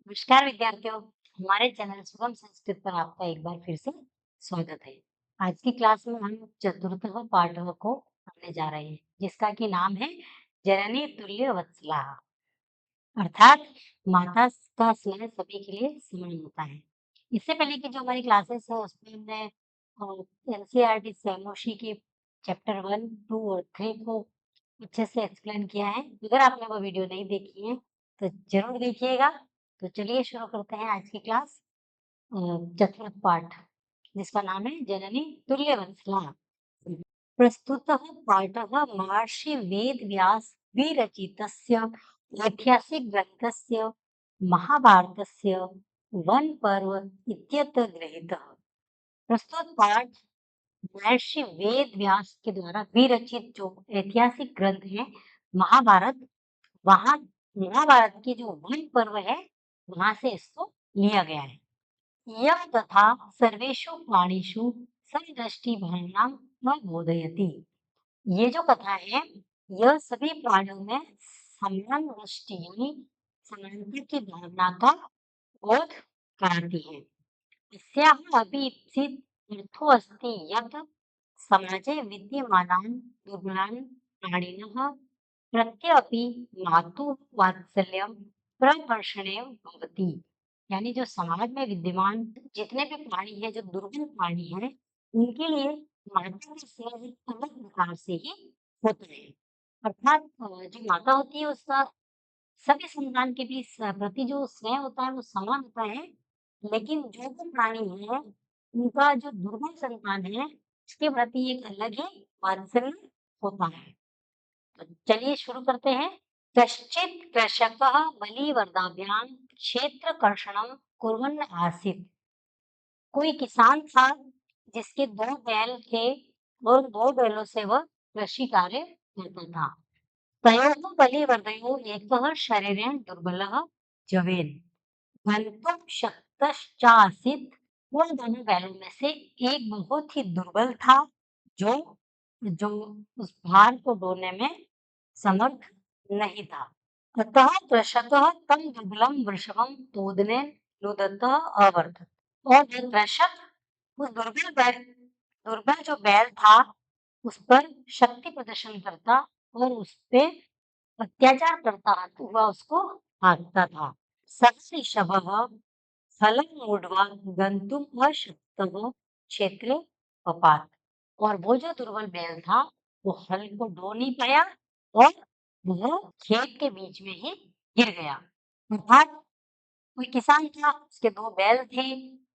नमस्कार विद्यार्थियों, हमारे चैनल सुगम संस्कृत पर आपका एक बार फिर से स्वागत है। आज की क्लास में हम चतुर्थ पाठ को पढ़ने जा रहे हैं, जिसका की नाम है जननी तुल्य वत्सला, अर्थात माता का स्नेह सभी के लिए समान होता है। इससे पहले की जो हमारी क्लासेस है उसमें हमने एनसीईआरटी स्वयंपोषी के चैप्टर 1, 2 और 3 को अच्छे से एक्सप्लेन किया है। अगर आपने वो वीडियो नहीं देखी है तो जरूर देखिएगा। तो चलिए शुरू करते हैं आज की क्लास। चतुर्थ पाठ जिसका नाम है जननी तुल्यवत्सला। प्रस्तुतः पाठः महर्षि वेदव्यास विरचितस्य ऐतिहासिकग्रन्थस्य महाभारतस्य वन पर्व इत्यत्र गृहीतः। प्रस्तुत पाठ महर्षि वेद व्यास के द्वारा विरचित जो ऐतिहासिक ग्रंथ है महाभारत, वहां महाभारत की जो वन पर्व है वहां से इसको लिया गया है। यह तथा सर्वेषु प्राणिषु समदृष्टि भावना न बोधयति। ये जो कथा है यह सभी प्राणियों में समान दृष्टि यानी समानता की भावना का बोध कराती है। अस्याः अपि इप्सित् अर्थो अस्ति यत् समाजे विद्यमानान् दुर्बलान् प्राणिनः प्रत्यपि मातुः वात्सल्यं प्रकर्षणीयं भवति। यानी जो समाज में विद्यमान जितने भी प्राणी हैं, जो दुर्बल प्राणी हैं, उनके लिए माता का स्नेह एक अलग प्रकार से ही होता है। अर्थात जो माता होती है उसका सभी संतान के बीच प्रति जो स्नेह होता है वो समान होता है, लेकिन जो भी प्राणी है उनका जो दुर्बल संतान है उसके प्रति एक अलग ही वात्सल्य होता है। तो चलिए शुरू करते हैं। कश्चित कृषकः बलिवर्दाभ्यां क्षेत्र कर्षणम कुर्वन् आसीत्। कोई किसान था जिसके 2 बैल थे और 2 बैलों से वह कृषि कार्य करता था। तयोः बलिवर्दयोः एकः शरीरेण दुर्बलः जवेन गन्तुं शक्तश्चासीत्। उन दोनों बैलों में से एक बहुत ही दुर्बल था, जो जो उस भार को ढोने में समर्थ नहीं था। अतः कृषकः तं दुर्बलं वृषभं तोदने लुदतः अवर्तत। और वह कृषक उस दुर्बल जो बैल था उस पर शक्ति प्रदर्शन करता और उस पे अत्याचार करता हुआ उसको हाँकता था। सः ऋषभः फलं मूढ्वा गन्तुम् अशक्तः क्षेत्रे पपात। और वो जो दुर्बल बैल था वो हल को ढो नहीं पाया और वो खेत के बीच में ही गिर गया। अर्थात कोई किसान था, उसके 2 बैल थे,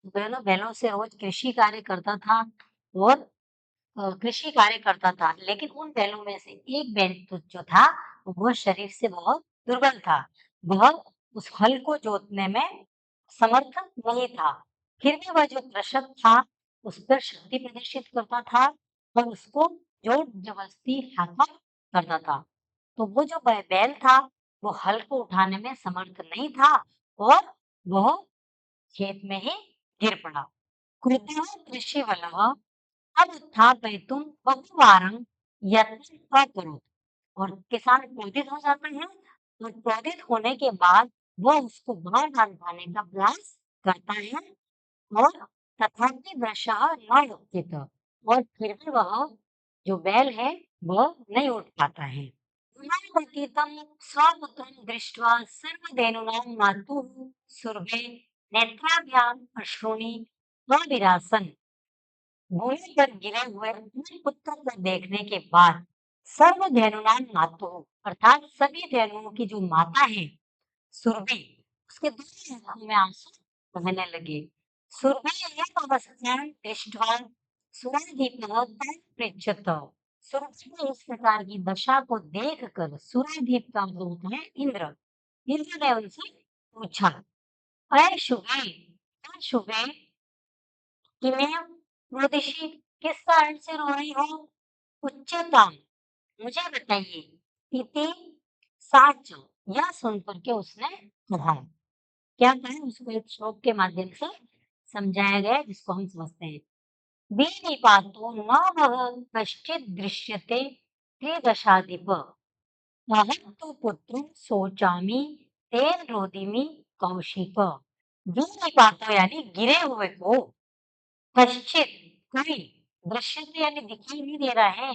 दोनों बैलों से रोज कृषि कार्य करता था और कृषि कार्य करता था, लेकिन उन बैलों में से एक बैल तो जो था वह शरीर से बहुत दुर्बल था। वह उस हल को जोतने में समर्थ नहीं था। फिर भी वह जो कृषक था उस पर शक्ति प्रदर्शित करता था और उसको जोर जबरदस्ती हाथा करता था। तो वो जो बैल था वो हल को उठाने में समर्थ नहीं था और वह खेत में ही गिर पड़ा। कृतः कृषिवलः अब उत्थापयितुं बहुवारं यत्नम् अकरोत्। और किसान क्रोधित हो जाता है और क्रोधित होने के बाद वह उसको बार-बार उठाने का प्रयास करता है और तथापि वृषः न उठित। और फिर भी वह जो बैल है वह नहीं उठ पाता है। गुणानुगतितं स्वपुत्रं दृष्ट्वा सर्वधेनूनां मातुः सुरभे नेत्राभ्याम् अश्रूणि अविरासन्। भूमि पर गिरे हुए अपने पुत्र को देखने के बाद सर्वधेनुनां मातुः अर्थात सभी धेनुओं की जो माता है सुरभि, उसके दोनों आंखों में आंसू बहने लगे। सुरभि एव अवस्थां दृष्ट्वा सुराधिपः तं पृच्छत। सुरभि की इस प्रकार की दशा को देखकर सुराधिप का जो होता है इंद्र, इंद्र ने उनसे पूछा, अय शुभे, अय शुभे, किमेव रोदिषि, किस कारण से रो रही हो? उच्चताम, मुझे बताइए। इति साच, यह सुन करके उसने कहा। क्या कहा? उसको एक श्लोक के माध्यम से समझाया गया है, जिसको हम समझते हैं। दीनिपातो न वह कश्चित दृश्यते त्रिदशाधिप। अहं तु पुत्रं शोचामि तेन रोदिमि कौशिक, वीर्यपातो यानी गिरे हुए को, कश्चित कोई, दृश्यते यानी दिखाई नहीं दे रहा है,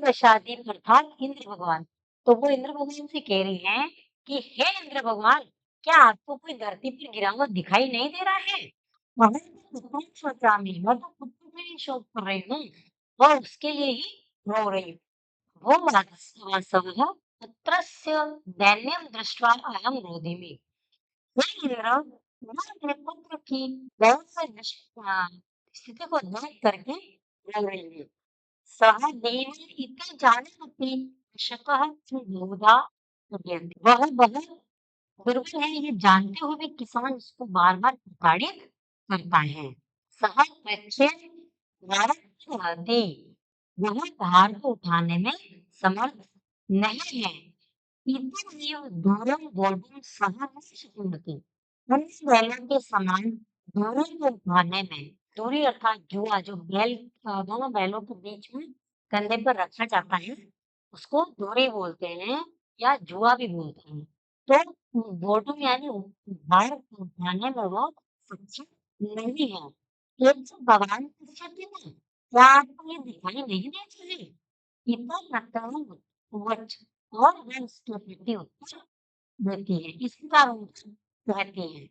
दशादीप अर्थात इंद्र भगवान। तो वो इंद्र भगवान से कह रही हैं कि हे इंद्र भगवान, क्या आपको कोई धरती पर गिरा हुआ दिखाई नहीं दे रहा है? अहं तो पुत्रं शोचामि, मैं तो पुत्र के लिए शोक कर रही हूँ और उसके लिए ही रो रही हूँ। वो वासवः पुत्रस्य दैन्यं दृष्ट्वा अहं रोदिमि। हे इंद्र, मैं अपने पुत्र की दयनीय स्थिति को देख करके रो रही हूँ। सः दीनः इति जानन्नपि कृषकः बहुधा कुर्वन्ति। वह बहुत दुर्बल है, ये जानते हुए भी किसान उसको बार-बार प्रताड़ित करता है। सः पृच्छेत् भारं वहति। वह भार को उठाने में समर्थ नहीं है। इतमेव दूरं वोढुं सः न शक्नोति। अन्य बैलों के समान दूरी को उठाने में, दूरी अर्थात जुआ जो बैल दोनों बैलों के बीच में कंधे पर रखा जाता है, उसको दूरी बोलते हैं या जुआ भी बोलते हैं। तो वोढुम यानी भार को उठाने में वो सक्षम नहीं है। एक जो भगवान पश्यति न, क्या आपको ये दिखाई नहीं देता है? इतना प्रकरण वच और वह उसके प्रति उत्तर देती है। इस प्रकार उनका कहती है,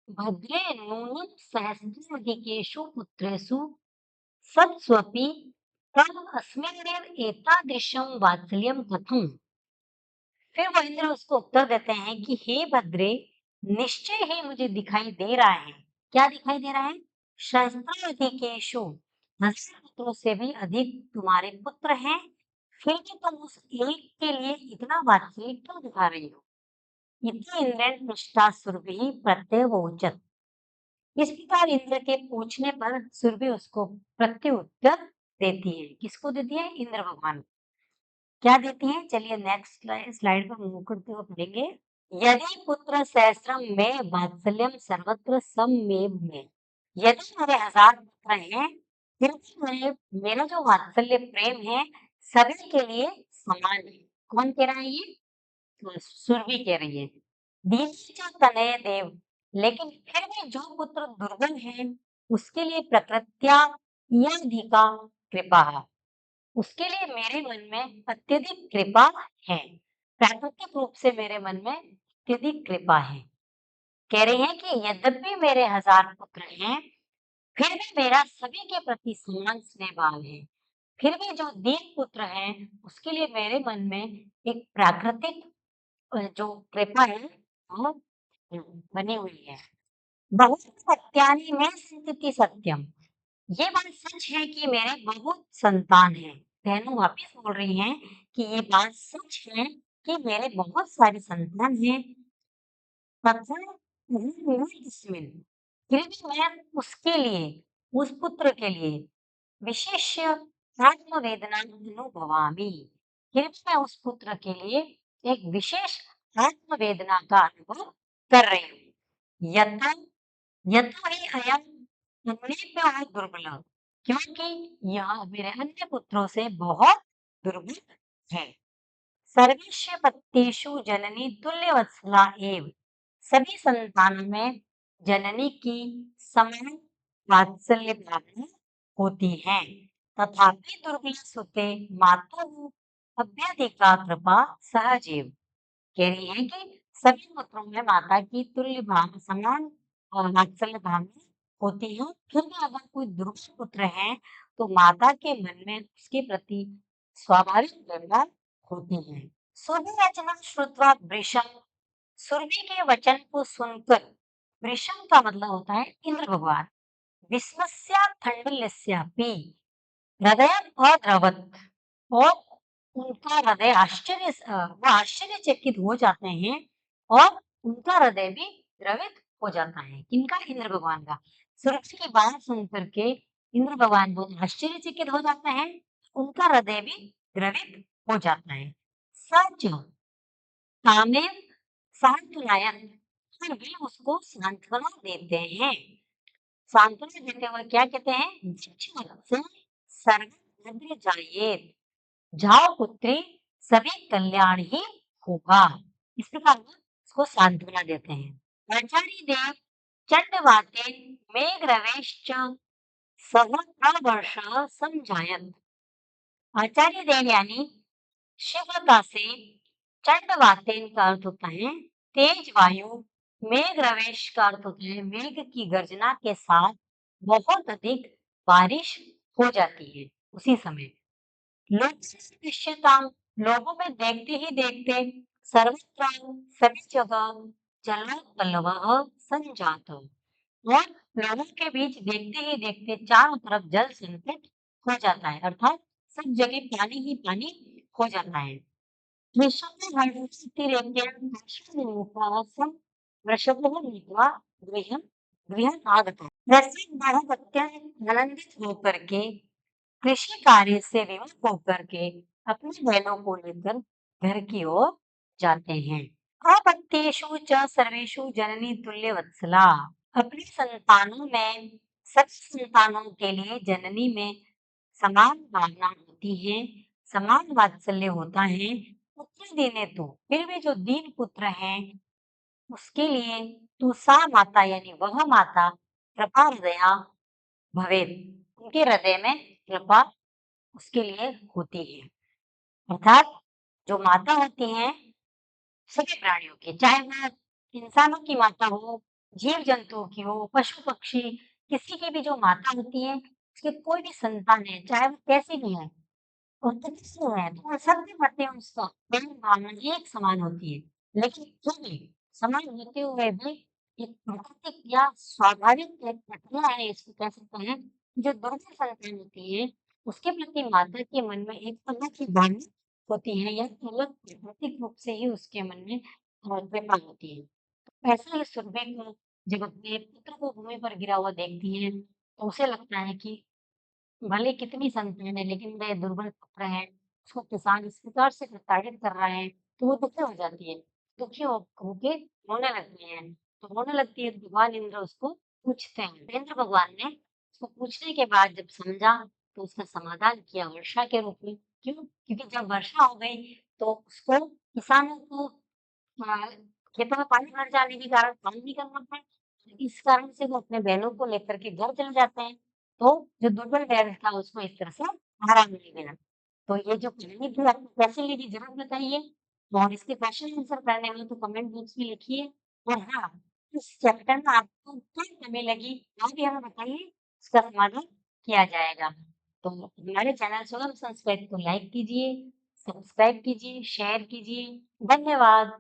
भद्रे नूनं सहस्राधिकेषु पुत्रेषु सत्स्वपि तम् अस्मिन्नेव एतादृशं वात्सल्यं कथम्? फिर वो इंद्र उसको उत्तर देते हैं कि हे भद्रे, निश्चय ही मुझे दिखाई दे रहा है। क्या दिखाई दे रहा है? सहस्राधिकेषु, 1000 पुत्रों से भी अधिक तुम्हारे पुत्र हैं, फिर भी तुम उस एक के लिए इतना वात्सल्य क्यों दिखा रही हो? इति इंद्रेण पृष्टासुरभिः प्रत्यवोचत्। इस प्रकार इंद्र के पूछने पर सुरभि उसको प्रत्युत्तर देती है। किसको देती है? इंद्र भगवान को। क्या देती हैं? चलिए नेक्स्ट स्लाइड पर मूव करते हुए पढ़ेंगे। यदि पुत्र सहस्रम में वात्सल्यम सर्वत्र सममेव में। यदि मेरे 1000 पुत्र हैं, फिर भी मेरा जो वात्सल्य प्रेम है सभी के लिए समान है। कौन कह रहा है ये? तो सुरभि कह रही है। दीन तनय देव, लेकिन फिर भी जो पुत्र दुर्बल है उसके लिए प्रकृत्या यदिका कृपा, उसके लिए मेरे मन में अत्यधिक कृपा है। प्राकृतिक रूप से मेरे मन में अत्यधिक कृपा है। कह रहे हैं कि यद्यपि मेरे 1000 पुत्र हैं, फिर भी मेरा सभी के प्रति समान स्नेह भाव है। फिर भी जो दीन पुत्र है, उसके लिए मेरे मन में एक प्राकृतिक जो कृपा है, वो बनी हुई है। बहुत सत्यानि में स्थिति सत्यम। ये बात सच है कि मेरे बहुत संतान हैं। बहनें वापिस बोल रही हैं कि ये बात सच है कि मेरे बहुत सारे संतान हैं। तथा इसमें फिर भी मैं उसके लिए, उस पुत्र के लिए विशेष आत्मवेदना अनुभवामि। फिर भी मैं उस पुत्र के लिए एक विशेष आत्मवेदना का अनुभव कर रही हूँ। यथा यथा ही अयम अन्येभ्यः दुर्बलः, क्योंकि यह मेरे अन्य पुत्रों से बहुत दुर्बल है। सर्वेषु पत्नीषु जननी तुल्यवत्सला एव। सभी संतानों में जननी की समान वात्सल्य भावना होती है। तथापि दुर्बल सुते मातुः अभ्यधिका कृपा सहजीव। कह रही है कि सभी पुत्रों में माता की तुल्य भाव समान और वात्सल्य भावना होती है। फिर भी अगर कोई दुर्बल पुत्र है तो माता के मन में उसके प्रति स्वाभाविक प्रेरणा होती है। सुरभि वचनं श्रुत्वा वृषं, सुरभि के वचन को सुनकर, वृषं का मतलब होता है इंद्र भगवान, विस्मस्या खंडल्यस्यापि हृदयम् अद्रवत्, और उनका हृदय वो आश्चर्यचकित हो जाते हैं और उनका हृदय भी द्रवित हो जाता है। किनका? इंद्र भगवान का। सुरभि की बात सुन करके इंद्र भगवान बहुत आश्चर्यचकित हो जाते हैं, उनका हृदय भी द्रवित हो जाता है। सच कामेव सांत्वनायन, फिर भी उसको सांत्वना देते हैं। सांत्वना देते हुए क्या कहते हैं? जिच्छ सर्व भद्र जायेत, जाओ पुत्री, सभी कल्याण ही होगा। इस प्रकार वो उसको सांत्वना देते हैं। आचार्य देव चंडवातेन मेघरवेश्च सह प्रवर्ष समझायत। आचार्य देव यानी शीघ्रता से, चंडवातेन का अर्थ होता है तेज वायु, मेघ रवेश का अर्थ होता है मेघ की गर्जना के साथ बहुत अधिक बारिश हो जाती है उसी समय। लोकनिश्चितां, लोगों में देखते ही देखते सर्वत्र सभी जगह जलोत्पल्लवः संजातः, और लोगों के बीच देखते ही देखते चारों तरफ जल संकट हो जाता है, अर्थात सब जगह पानी ही पानी हो जाता है। वृषभहर्षतिरेक्यं वर्षनिमित्तार्थं वृषभः नीत्वा गृहं गृहम् आगतः। रसिक बहुत अत्यंत आनंदित होकर के, कृषि कार्य से विमुख होकर के अपने बैलों को लेकर घर की ओर जाते हैं। अपत्येषु च सर्वेषु जननी तुल्य वत्सला, अपनी संतानों में, सभी संतानों के लिए जननी में समान भावना होती है, समान वात्सल्य होता है। पुत्र दीने तो, फिर भी जो दीन पुत्र हैं उसके लिए तो सा माता यानी वह माता कृपा हृदया भवेत, उनके हृदय में कृपा उसके लिए होती है। अर्थात जो माता होती हैं सभी प्राणियों की, चाहे वह इंसानों की माता हो, जीव जंतुओं की हो, पशु पक्षी, किसी की भी जो माता होती है, उसके कोई भी संतान है, चाहे वो कैसी भी है और कितनी सी है, तो वो सब के प्रति उसका प्रेम भावना एक समान होती है। लेकिन फिर भी समान होते हुए भी एक प्राकृतिक या स्वाभाविक एक प्रक्रिया है, इसको कह सकते हैं, जो दुर्बल संतान होती है, उसके प्रति माता के मन में एक अलग ही भावना होती है या अलग प्राकृतिक रूप से ही उसके मन में कृपा होती है। तो ऐसे ही सुरभि को जब अपने पुत्र को भूमि पर गिरा हुआ देखती है, तो उसे लगता है कि भले कितनी संतान है लेकिन मेरा ये दुर्बल पुत्र है, उसको किसान इस प्रकार से प्रताड़ित कर रहा है, तो वो दुखी हो जाती है। दुखी हो होके रोने लगती है। तो रोने लगती है तो भगवान इंद्र उसको पूछते हैं। तो इंद्र भगवान ने उसको पूछने के बाद जब समझा तो उसका समाधान किया वर्षा के रूप में। क्यों? क्योंकि जब वर्षा हो गई तो उसको, किसानों को खेतों में पानी भर जाने के कारण काम नहीं करना पड़ा। इस कारण से वो अपने बैलों को लेकर के घर चले जाते हैं। तो जो दुर्बल बैल था उसको इस तरह से आराम नहीं मिला। तो ये जो कहानी थी आपको कैसी लगी ज़रूर बताइए, और इसके क्वेश्चन आंसर करने हो तो कमेंट बॉक्स में लिखिए। और हाँ, इस चैप्टर में आपको क्या कमी लगी वो भी हमें बताइए, उसका समाधान किया जाएगा। तो हमारे चैनल सुगम संस्कृत को लाइक कीजिए, सब्सक्राइब कीजिए, शेयर कीजिए। धन्यवाद।